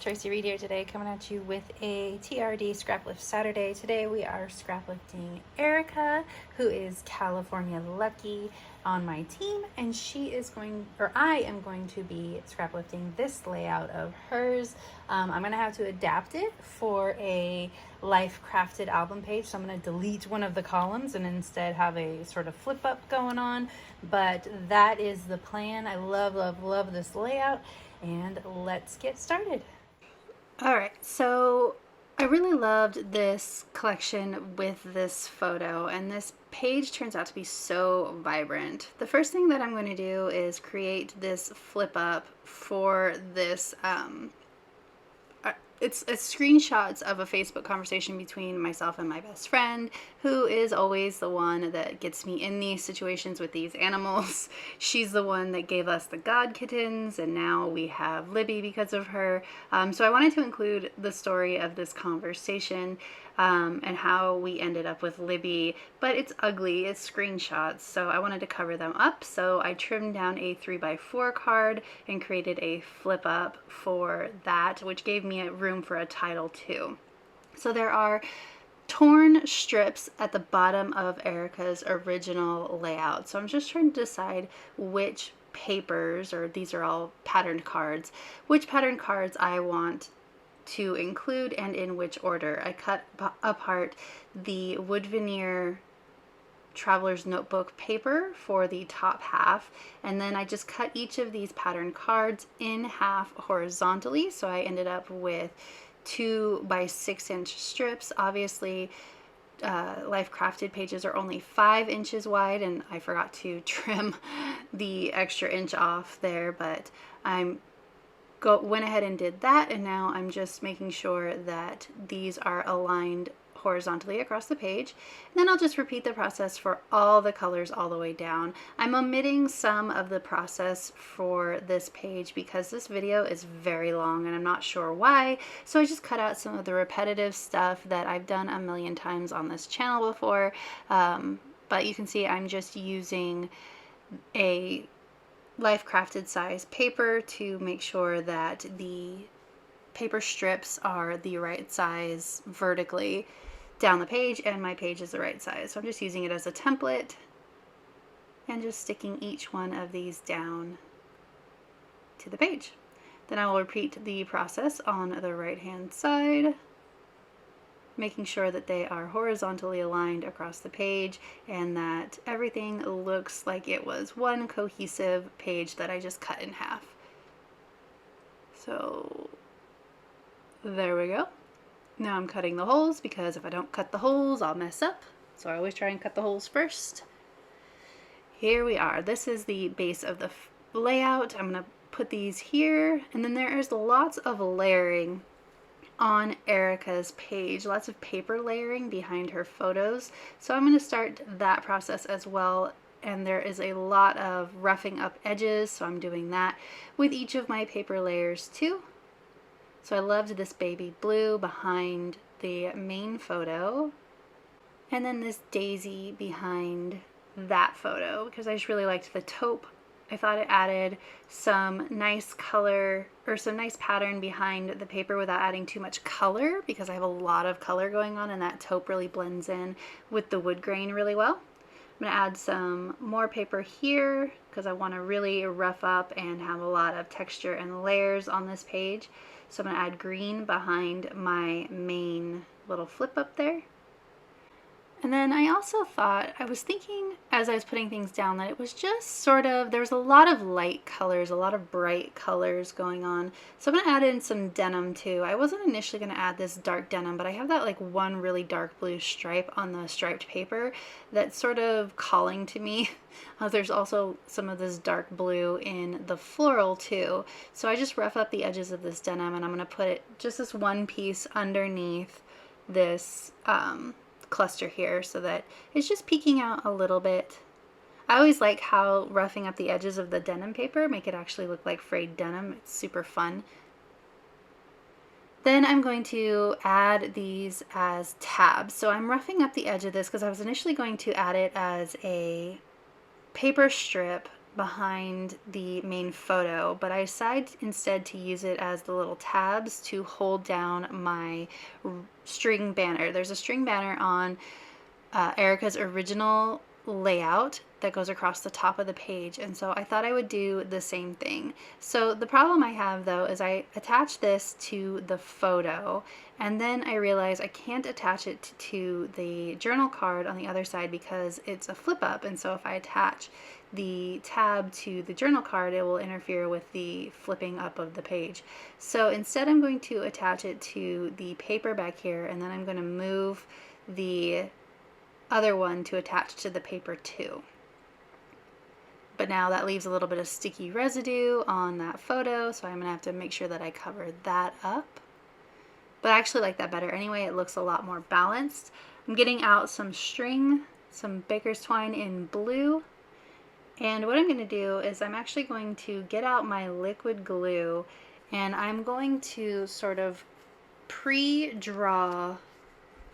Traci Reed here today, coming at you with a TRD Scraplift Saturday. Today we are scraplifting Erica, who is California Lucky on my team, and I am going to be scraplifting this layout of hers. I'm going to have to adapt it for a life crafted album page, so I'm going to delete one of the columns and instead have a sort of flip up going on, but that is the plan. I love this layout, and let's get started. Alright, so I really loved this collection with this photo, and this page turns out to be so vibrant. The first thing that I'm going to do is create this flip up for this it's screenshots of a Facebook conversation between myself and my best friend, who is always the one that gets me in these situations with these animals. She's the one that gave us the god kittens, and now we have Libby because of her. So I wanted to include the story of this conversation and how we ended up with Libby, but it's ugly, it's screenshots, so I wanted to cover them up. So I trimmed down a 3x4 card and created a flip up for that, which gave me a room for a title too. So there are torn strips at the bottom of Erica's original layout. So I'm just trying to decide which papers, or these are all patterned cards, which patterned cards I want to include and in which order. I cut apart the wood veneer traveler's notebook paper for the top half, and then I just cut each of these pattern cards in half horizontally, so I ended up with 2x6 strips. Obviously life crafted pages are only 5 inches wide, and I forgot to trim the extra inch off there, but went ahead and did that, and now I'm just making sure that these are aligned horizontally across the page. And then I'll just repeat the process for all the colors all the way down. I'm omitting some of the process for this page because this video is very long and I'm not sure why, so I just cut out some of the repetitive stuff that I've done a million times on this channel before, but you can see I'm just using a life crafted size paper to make sure that the paper strips are the right size vertically down the page, and my page is the right size. So I'm just using it as a template and just sticking each one of these down to the page. Then I will repeat the process on the right hand side, making sure that they are horizontally aligned across the page and that everything looks like it was one cohesive page that I just cut in half. So there we go. Now I'm cutting the holes, because if I don't cut the holes, I'll mess up. So I always try and cut the holes first. Here we are. This is the base of the layout. I'm going to put these here, and then there is lots of layering on Erica's page, lots of paper layering behind her photos. So I'm going to start that process as well, and there is a lot of roughing up edges, so I'm doing that with each of my paper layers too. So I loved this baby blue behind the main photo, and then this daisy behind that photo because I just really liked the taupe. I thought it added some nice color, or some nice pattern behind the paper without adding too much color, because I have a lot of color going on and that taupe really blends in with the wood grain really well. I'm going to add some more paper here because I want to really rough up and have a lot of texture and layers on this page. So I'm going to add green behind my main little flip up there. And then I also thought, I was thinking as I was putting things down, that it was just sort of, there's a lot of light colors, a lot of bright colors going on. So I'm going to add in some denim too. I wasn't initially going to add this dark denim, but I have that like one really dark blue stripe on the striped paper that's sort of calling to me. There's also some of this dark blue in the floral too. So I just rough up the edges of this denim, and I'm going to put it just this one piece underneath this cluster here so that it's just peeking out a little bit. I always like how roughing up the edges of the denim paper make it actually look like frayed denim. It's super fun. Then I'm going to add these as tabs. So I'm roughing up the edge of this because I was initially going to add it as a paper strip behind the main photo, but I decided instead to use it as the little tabs to hold down my string banner. There's a string banner on Erica's original layout that goes across the top of the page, and so I thought I would do the same thing. So the problem I have though is I attach this to the photo, and then I realize I can't attach it to the journal card on the other side because it's a flip up, and so if I attach the tab to the journal card, it will interfere with the flipping up of the page. So instead I'm going to attach it to the paper back here, and then I'm going to move the other one to attach to the paper too. But now that leaves a little bit of sticky residue on that photo, so I'm gonna have to make sure that I cover that up. But I actually like that better anyway. It looks a lot more balanced. I'm getting out some string, some baker's twine in blue, and what I'm going to do is I'm actually going to get out my liquid glue, and I'm going to sort of pre-draw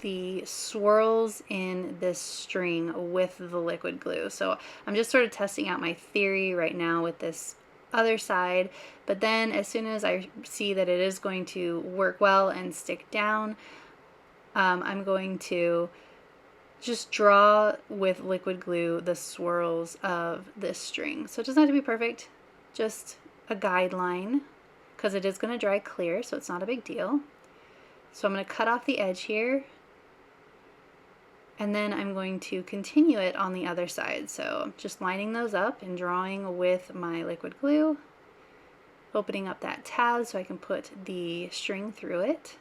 the swirls in this string with the liquid glue. So I'm just sort of testing out my theory right now with this other side, but then as soon as I see that it is going to work well and stick down, I'm going to just draw with liquid glue the swirls of this string. So it doesn't have to be perfect, just a guideline, because it is going to dry clear, so it's not a big deal. So I'm going to cut off the edge here, and then I'm going to continue it on the other side. So just lining those up and drawing with my liquid glue, opening up that tab so I can put the string through it.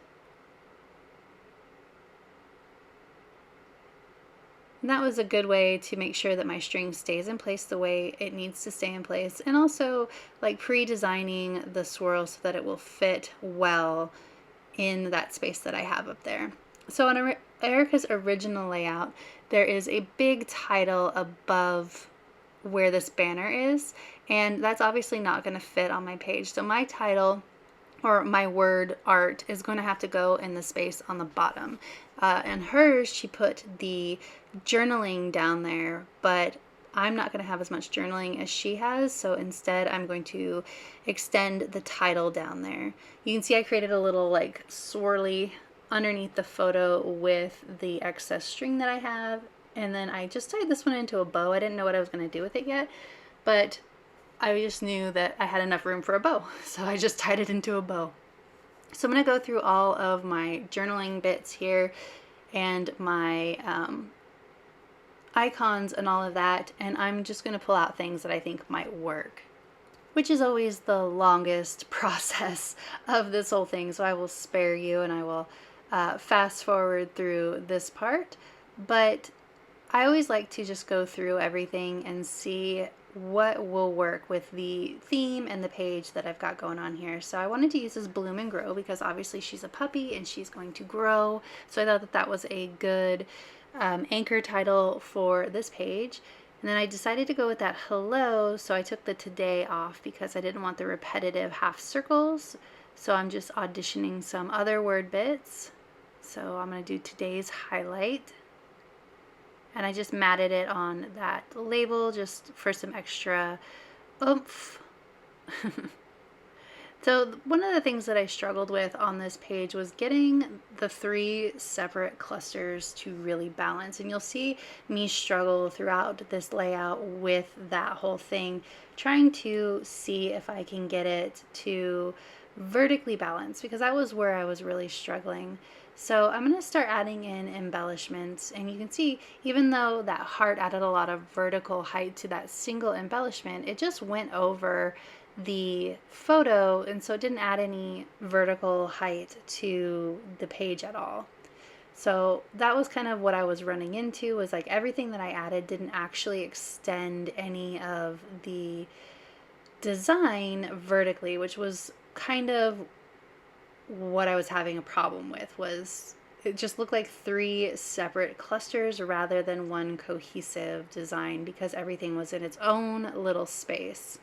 And that was a good way to make sure that my string stays in place the way it needs to stay in place, and also like pre-designing the swirl so that it will fit well in that space that I have up there. So on Erica's original layout, there is a big title above where this banner is, and that's obviously not going to fit on my page. So my title, or my word art, is going to have to go in the space on the bottom. And hers, she put the journaling down there, but I'm not going to have as much journaling as she has, so instead I'm going to extend the title down there. You can see I created a little like swirly underneath the photo with the excess string that I have, and then I just tied this one into a bow. I didn't know what I was going to do with it yet, but I just knew that I had enough room for a bow, so I just tied it into a bow. So I'm going to go through all of my journaling bits here and my icons and all of that, and I'm just going to pull out things that I think might work, which is always the longest process of this whole thing, so I will spare you and I will fast forward through this part. But I always like to just go through everything and see what will work with the theme and the page that I've got going on here. So I wanted to use this Bloom and Grow because obviously she's a puppy and she's going to grow, so I thought that that was a good anchor title for this page. And then I decided to go with that hello, so I took the today off because I didn't want the repetitive half circles. So I'm just auditioning some other word bits. So I'm going to do today's highlight. And I just matted it on that label just for some extra oomph. So one of the things that I struggled with on this page was getting the 3 separate clusters to really balance. And you'll see me struggle throughout this layout with that whole thing, trying to see if I can get it to vertically balance, because that was where I was really struggling. So I'm going to start adding in embellishments, and you can see even though that heart added a lot of vertical height to that single embellishment, it just went over the photo, and so it didn't add any vertical height to the page at all. So that was kind of what I was running into, was like everything that I added didn't actually extend any of the design vertically, which was kind of what I was having a problem with. Was it just looked like 3 separate clusters rather than one cohesive design because everything was in its own little space.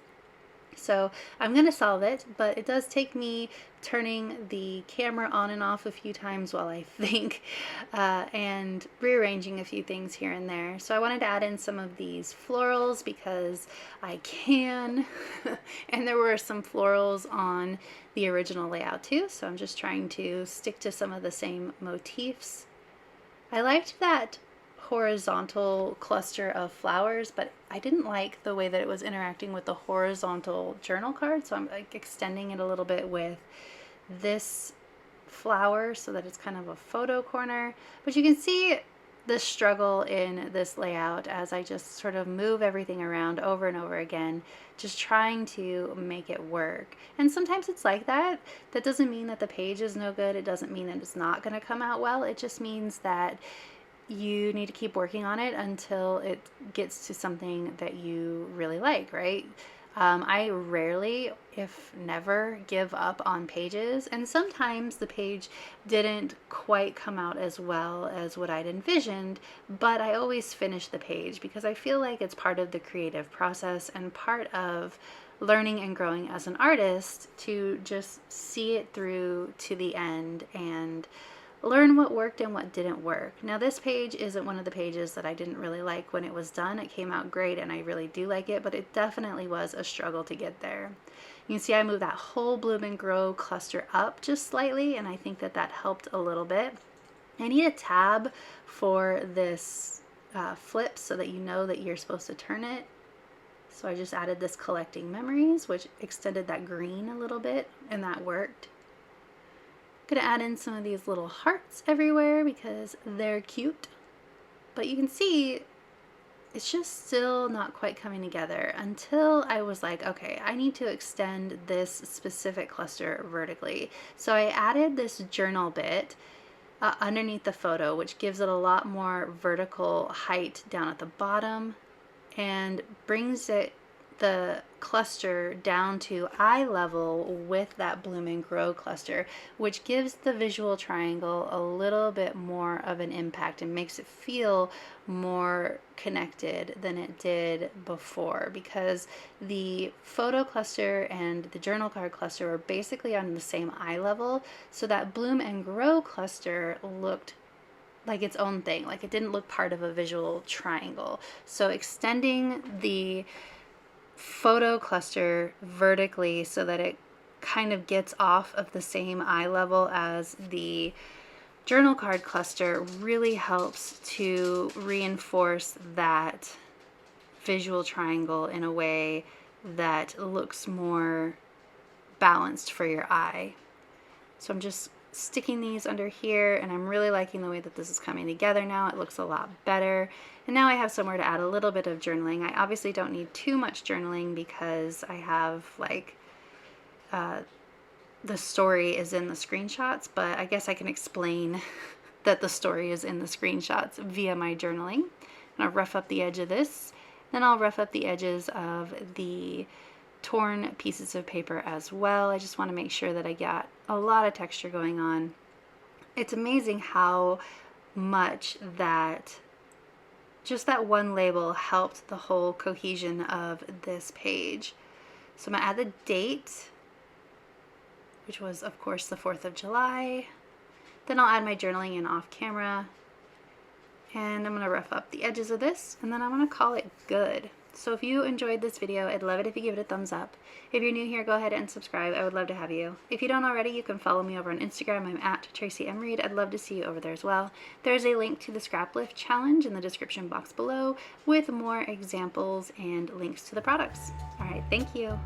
So I'm going to solve it, but it does take me turning the camera on and off a few times while I think, and rearranging a few things here and there. So I wanted to add in some of these florals because I can, and there were some florals on the original layout too, so I'm just trying to stick to some of the same motifs. I liked that horizontal cluster of flowers, but I didn't like the way that it was interacting with the horizontal journal card, so I'm like extending it a little bit with this flower so that it's kind of a photo corner. But you can see the struggle in this layout as I just sort of move everything around over and over again, just trying to make it work. And sometimes it's like that. That doesn't mean that the page is no good. It doesn't mean that it's not going to come out well. It just means that you need to keep working on it until it gets to something that you really like, right? I rarely, if never, give up on pages, and sometimes the page didn't quite come out as well as what I'd envisioned, but I always finish the page because I feel like it's part of the creative process and part of learning and growing as an artist to just see it through to the end and learn what worked and what didn't work. Now this page isn't one of the pages that I didn't really like when it was done. It came out great and I really do like it, but it definitely was a struggle to get there. You can see I moved that whole bloom and grow cluster up just slightly, and I think that that helped a little bit. I need a tab for this flip so that you know that you're supposed to turn it. So I just added this collecting memories, which extended that green a little bit, and that worked. Gonna add in some of these little hearts everywhere because they're cute, but you can see it's just still not quite coming together until I was like, okay, I need to extend this specific cluster vertically. So I added this journal bit underneath the photo, which gives it a lot more vertical height down at the bottom and brings the cluster down to eye level with that bloom and grow cluster, which gives the visual triangle a little bit more of an impact and makes it feel more connected than it did before, because the photo cluster and the journal card cluster were basically on the same eye level, so that bloom and grow cluster looked like its own thing, like it didn't look part of a visual triangle. So extending the photo cluster vertically so that it kind of gets off of the same eye level as the journal card cluster really helps to reinforce that visual triangle in a way that looks more balanced for your eye. So I'm just sticking these under here, and I'm really liking the way that this is coming together now. It looks a lot better. And now I have somewhere to add a little bit of journaling. I obviously don't need too much journaling because I have like the story is in the screenshots, but I guess I can explain that the story is in the screenshots via my journaling. I'll rough up the edge of this, then I'll rough up the edges of the torn pieces of paper as well. I just want to make sure that I got a lot of texture going on. It's amazing how much that just that one label helped the whole cohesion of this page. So I'm gonna add the date, which was of course the 4th of July. Then I'll add my journaling in off camera, and I'm gonna rough up the edges of this, and then I'm gonna call it good. So if you enjoyed this video, I'd love it if you give it a thumbs up. If you're new here, go ahead and subscribe. I would love to have you. If you don't already, you can follow me over on Instagram. I'm at Traci M. Reed. I'd love to see you over there as well. There's a link to the Scraplift challenge in the description box below with more examples and links to the products. All right, thank you.